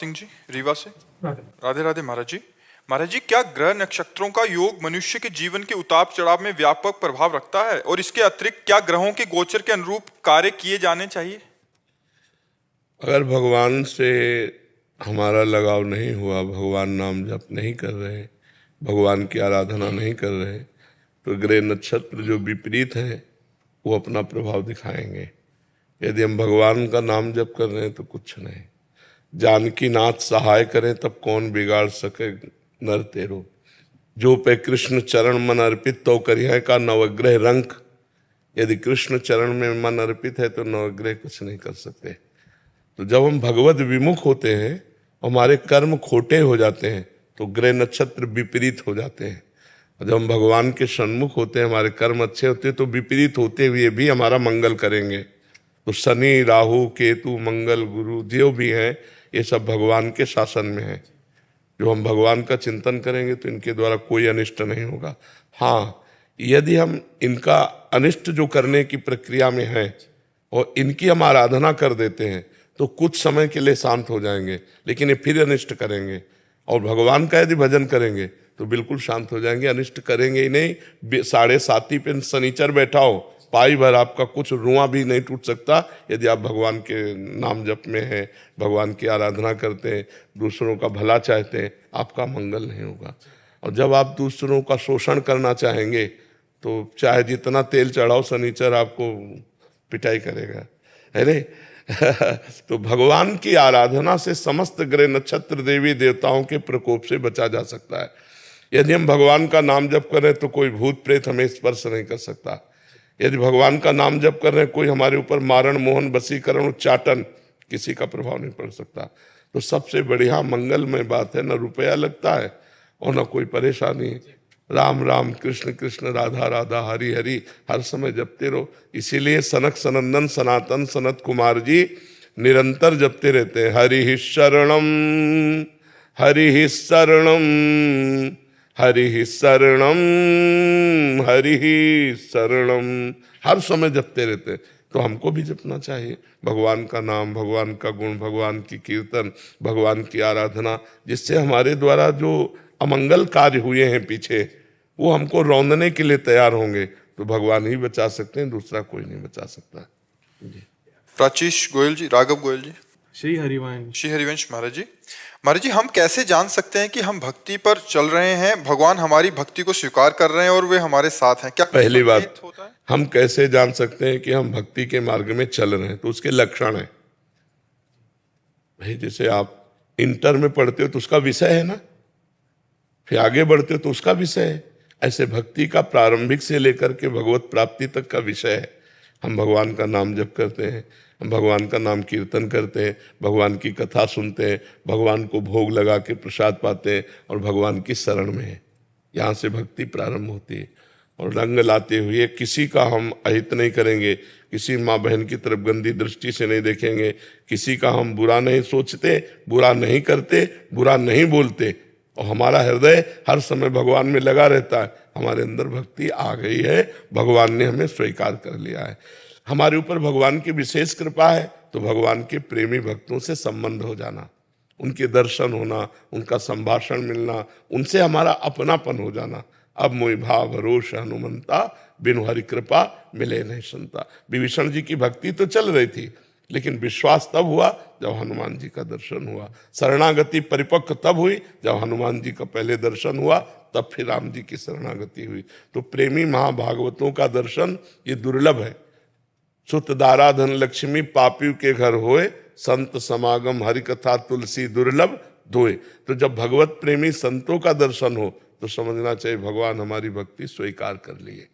सिंह जी रीवा से। राधे राधे महाराज जी। महाराज जी, क्या ग्रह नक्षत्रों का योग मनुष्य के जीवन के उतार चढ़ाव में व्यापक प्रभाव रखता है, और इसके अतिरिक्त क्या ग्रहों के गोचर के अनुरूप कार्य किए जाने चाहिए? अगर भगवान से हमारा लगाव नहीं हुआ, भगवान नाम जप नहीं कर रहे, भगवान की आराधना नहीं कर रहे, तो ग्रह नक्षत्र जो विपरीत हैं वो अपना प्रभाव दिखाएंगे। यदि हम भगवान का नाम जप कर रहे हैं तो कुछ नहीं। जानकी नाथ सहाय करें तब कौन बिगाड़ सके नर तेरो, जो पे कृष्ण चरण मन अर्पित तो करिया का नवग्रह रंक। यदि कृष्ण चरण में मन अर्पित है तो नवग्रह कुछ नहीं कर सकते। तो जब हम भगवत विमुख होते हैं, हमारे कर्म खोटे हो जाते हैं, तो ग्रह नक्षत्र विपरीत हो जाते हैं। और जब हम भगवान के सन्मुख होते हैं, हमारे कर्म अच्छे होते हैं, तो विपरीत होते हुए भी हमारा मंगल करेंगे। तो शनि, राहु, केतु, मंगल, गुरु जो भी हैं, ये सब भगवान के शासन में है। जो हम भगवान का चिंतन करेंगे तो इनके द्वारा कोई अनिष्ट नहीं होगा। हाँ, यदि हम इनका अनिष्ट जो करने की प्रक्रिया में है और इनकी हम आराधना कर देते हैं तो कुछ समय के लिए शांत हो जाएंगे, लेकिन ये फिर अनिष्ट करेंगे। और भगवान का यदि भजन करेंगे तो बिल्कुल शांत हो जाएंगे, अनिष्ट करेंगे ही नहीं। 7.5 पे शनिचर बैठा हो, पाई भर आपका कुछ रुआ भी नहीं टूट सकता। यदि आप भगवान के नाम जप में हैं, भगवान की आराधना करते हैं, दूसरों का भला चाहते हैं, आपका मंगल नहीं होगा। और जब आप दूसरों का शोषण करना चाहेंगे तो चाहे जितना तेल चढ़ाओ, शनिचर आपको पिटाई करेगा। अरे तो भगवान की आराधना से समस्त ग्रह नक्षत्र देवी देवताओं के प्रकोप से बचा जा सकता है। यदि हम भगवान का नाम जप करें तो कोई भूत प्रेत हमें स्पर्श नहीं कर सकता। यदि भगवान का नाम जप कर रहे हैं, कोई हमारे ऊपर मारण, मोहन, वशीकरण, उच्चाटन किसी का प्रभाव नहीं पड़ सकता। तो सबसे बढ़िया मंगलमय बात है, न रुपया लगता है और न कोई परेशानी। राम राम, कृष्ण कृष्ण, राधा राधा, हरि हरि हर समय जपते रहो। इसीलिए सनक सनंदन सनातन सनत कुमार जी निरंतर जपते रहते हैं, हरि ही शरणम, हरि ही शरणम, हरि ही शरणम, हरि ही शरणम, हर समय जपते रहते हैं। तो हमको भी जपना चाहिए भगवान का नाम, भगवान का गुण, भगवान की कीर्तन, भगवान की आराधना, जिससे हमारे द्वारा जो अमंगल कार्य हुए हैं पीछे, वो हमको रौंदने के लिए तैयार होंगे। तो भगवान ही बचा सकते हैं, दूसरा कोई नहीं बचा सकता। जी। प्राचीश गोयल जी, राघव गोयल जी। श्री हरिवंश। श्री हरिवंश महाराज जी। महाराज जी, हम कैसे जान सकते हैं कि हम भक्ति पर चल रहे हैं, भगवान हमारी भक्ति को स्वीकार कर रहे हैं और वे हमारे साथ हैं? क्या पहली बात, हम कैसे जान सकते हैं कि हम भक्ति के मार्ग में चल रहे हैं? तो उसके लक्षण है भाई। जैसे आप इंटर में पढ़ते हो तो उसका विषय है ना, फिर आगे बढ़ते हो तो उसका विषय है। ऐसे भक्ति का प्रारंभिक से लेकर के भगवत प्राप्ति तक का विषय है। हम भगवान का नाम जप करते हैं, हम भगवान का नाम कीर्तन करते हैं, भगवान की कथा सुनते हैं, भगवान को भोग लगा के प्रसाद पाते हैं और भगवान की शरण में है। यहाँ से भक्ति प्रारंभ होती है। और रंग लाते हुए किसी का हम अहित नहीं करेंगे, किसी माँ बहन की तरफ गंदी दृष्टि से नहीं देखेंगे, किसी का हम बुरा नहीं सोचते, बुरा नहीं करते, बुरा नहीं बोलते, और हमारा हृदय हर समय भगवान में लगा रहता है। हमारे अंदर भक्ति आ गई है, भगवान ने हमें स्वीकार कर लिया है। हमारे ऊपर भगवान की विशेष कृपा है तो भगवान के प्रेमी भक्तों से संबंध हो जाना, उनके दर्शन होना, उनका संभाषण मिलना, उनसे हमारा अपनापन हो जाना। अब मोहि भाव रोष हनुमंता, बिनु हरि कृपा मिले नहीं संता। विभीषण जी की भक्ति तो चल रही थी, लेकिन विश्वास तब हुआ जब हनुमान जी का दर्शन हुआ। शरणागति परिपक्व तब हुई जब हनुमान जी का पहले दर्शन हुआ, तब फिर राम जी की शरणागति हुई। तो प्रेमी महाभागवतों का दर्शन ये दुर्लभ है। सुत दारा धन लक्ष्मी पापियों के घर होए, संत समागम हरि कथा तुलसी दुर्लभ धोए। तो जब भगवत प्रेमी संतों का दर्शन हो तो समझना चाहिए भगवान हमारी भक्ति स्वीकार कर लिए।